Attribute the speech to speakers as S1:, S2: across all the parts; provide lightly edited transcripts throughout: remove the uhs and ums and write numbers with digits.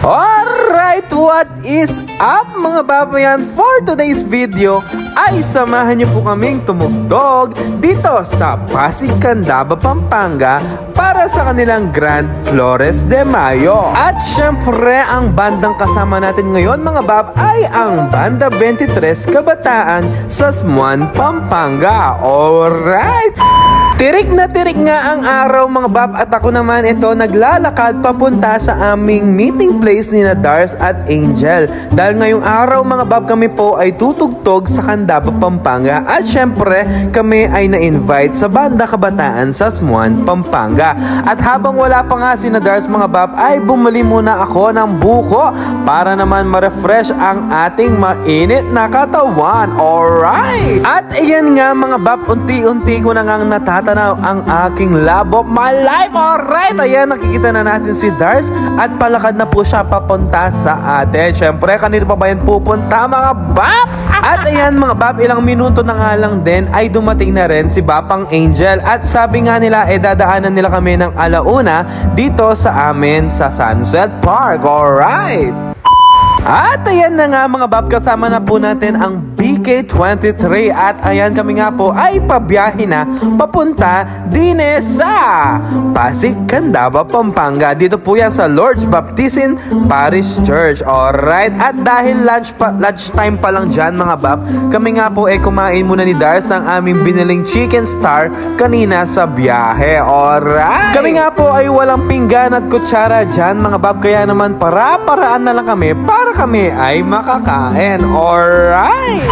S1: Alright, what is up mga babayan? For today's video ay samahan niyo po kaming tumugtog dito sa Pasig, Candaba, Pampanga para sa kanilang Grand Flores de Mayo. At syempre ang bandang kasama natin ngayon mga bab ay ang Banda 23 Kabataan sa Smuan, Pampanga. Alright! Tirik nga ang araw mga bab at ako naman ito naglalakad papunta sa aming meeting place ni na Dars at Angel. Dahil ngayong araw mga bab kami po ay tutugtog sa Candaba, Pampanga at syempre kami ay na-invite sa Banda Kabataan sa Smuan, Pampanga. At habang wala pa nga si na Dars mga bab ay bumili muna ako ng buko para naman ma-refresh ang ating mainit na katawan. Alright! At ayan nga mga bab, unti-unti ko na ngang natatanaw ang aking love of my life. Alright! Ayan, nakikita na natin si Dars at palakad na po siya papunta sa atin. Syempre, kanina pa ba yan pupunta mga bab? At ayan mga bab, ilang minuto na nga lang din ay dumating na rin si Bapang Angel at sabi nga nila dadaanan nila kami ng alauna dito sa amin sa Sunset Park. Alright! At ayan na nga mga bab, kasama na po natin ang BK23 at ayan kami nga po ay pabiyahe na papunta din sa Pasig, Candaba, Pampanga. Dito po yan sa Lord's Baptism Parish Church. Alright, at dahil lunch time pa lang dyan mga bab, kami nga po kumain muna ni Dars ng aming biniling chicken star kanina sa biyahe. Alright, kami nga po ay walang pinggan at kutsara dyan mga bab, kaya naman para-paraan na lang kami para kami ay makakain. Alright!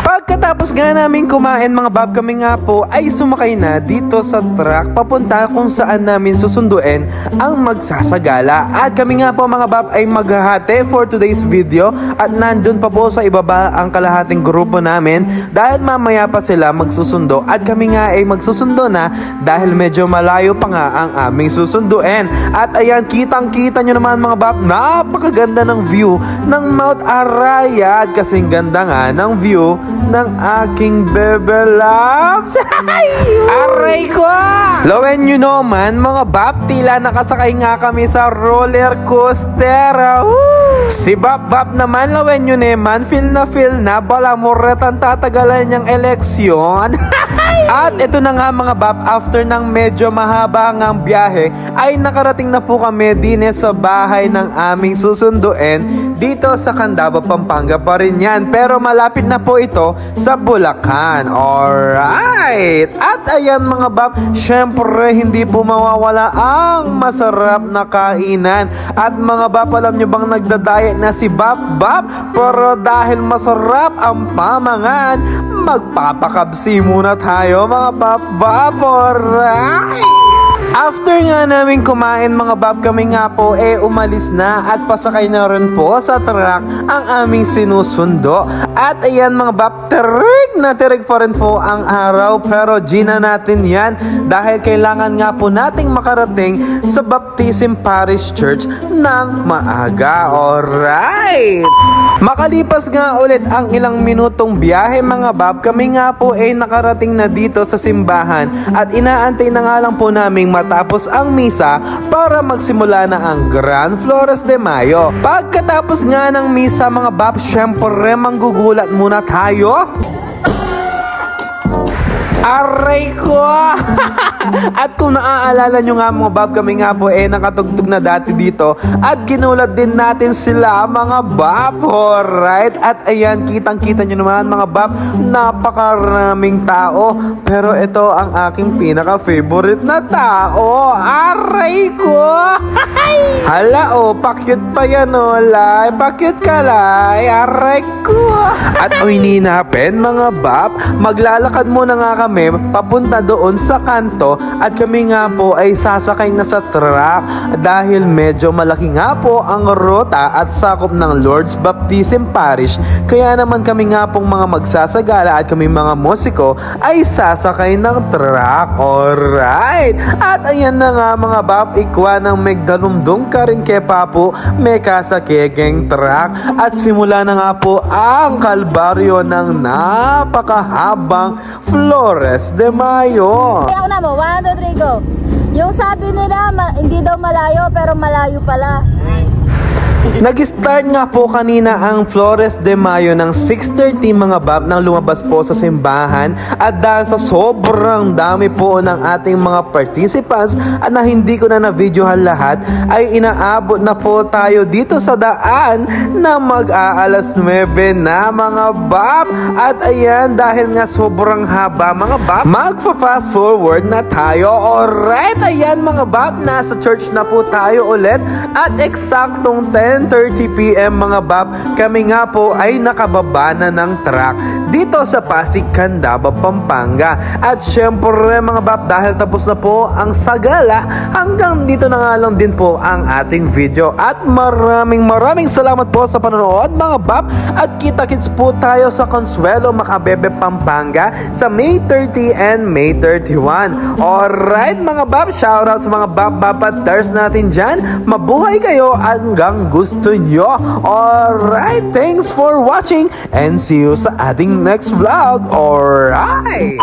S1: Pagkatapos nga namin kumain mga bab, kami nga po ay sumakay na dito sa truck papunta kung saan namin susunduin ang magsasagala. At kami nga po mga bab ay maghahati for today's video at nandun pa po sa ibaba ang kalahating grupo namin dahil mamaya pa sila magsusundo at kami nga ay magsusundo na dahil medyo malayo pa nga ang aming susunduin. At ayan, kitang-kita nyo naman mga bab, napakaganda ng view ng Mount Arayat, kasing ganda nga ng view ng aking bebe loves. Aray ko! Lawen nyo naman mga bab, tila nakasakay nga kami sa roller coaster. Si Bab naman, lawen nyo naman, feel na balamuret ang tatagalan niyang eleksyon. At ito na nga mga bab, after ng medyo mahaba ngang biyahe ay nakarating na po kami din sa bahay ng aming susunduin dito sa Candaba, Pampanga pa rin yan, pero malapit na po ito sa Bulacan. Alright! At ayan mga bab, syempre hindi po mawawala ang masarap na kainan. At mga bab, alam nyo bang nagdadayet na si Bab? Pero dahil masarap ang pamangan, magpapakabsi muna tayo mga bab. Alright! After nga namin kumain mga bab, kami nga po umalis na at pasakay na rin po sa truck ang aming sinusundo. At ayan mga bab, tirig pa rin po ang araw, pero gina natin yan dahil kailangan nga po nating makarating sa Baptism Parish Church ng maaga. Alright! Makalipas nga ulit ang ilang minutong biyahe mga bab, kami nga po nakarating na dito sa simbahan at inaantay na nga lang po naming matapos ang misa para magsimula na ang Grand Flores de Mayo. Pagkatapos nga ng misa mga bab, syempre manggugulat muna tayo. Aray ko! At kung naaalala nyo nga mga bab, kami nga po nakatugtog na dati dito at ginulat din natin sila mga bab. Alright? At ayan, kitang-kita nyo naman mga bab, napakaraming tao, pero ito ang aking pinaka-favorite na tao. Aray ko! Hala pakyut pa yan lay. Pakyut ka lay. Aray ko! At ninapin mga bab, maglalakad muna nga kami papunta doon sa kanto at kami nga po ay sasakay na sa truck dahil medyo malaki nga po ang ruta at sakop ng Lord's Baptism Parish, kaya naman kami nga pong mga magsasagala at kami mga musiko ay sasakay ng truck. Alright! At ayan na nga mga bab, ikwa ng megdalumdong ka rin kay Papo may kasakegeng truck at simula na nga po ang kalbaryo ng napakahabang Flores de Mayo.
S2: Kaya na mo, 1, 2, 3, go. Yung sabi nila, hindi daw malayo, pero malayo pala.
S1: Nag-start nga po kanina ang Flores de Mayo ng 6:30 mga bab nang lumabas po sa simbahan, at dahil sa sobrang dami po ng ating mga participants at na hindi ko na na-videohan lahat, ay inaabot na po tayo dito sa daan na mag-aalas 9 na mga bab. At ayan, dahil nga sobrang haba mga bab, magfa-fast forward na tayo. Alright, ayan mga bab, nasa church na po tayo ulit at eksaktong 10:30 PM mga bab, kami nga po ay nakababa na ng truck dito sa Pasig, Candaba, Pampanga. At syempre mga bab, dahil tapos na po ang sagala, hanggang dito na nga lang din po ang ating video. At maraming salamat po sa panonood mga bab, at kita-kits po tayo sa Consuelo, Macabebe, Pampanga sa May 30 and May 31. Alright mga bab, shoutout sa mga bab-babaters natin dyan. Mabuhay kayo hanggang gusto nyo. Alright, thanks for watching and see you sa ating next vlog. Alright!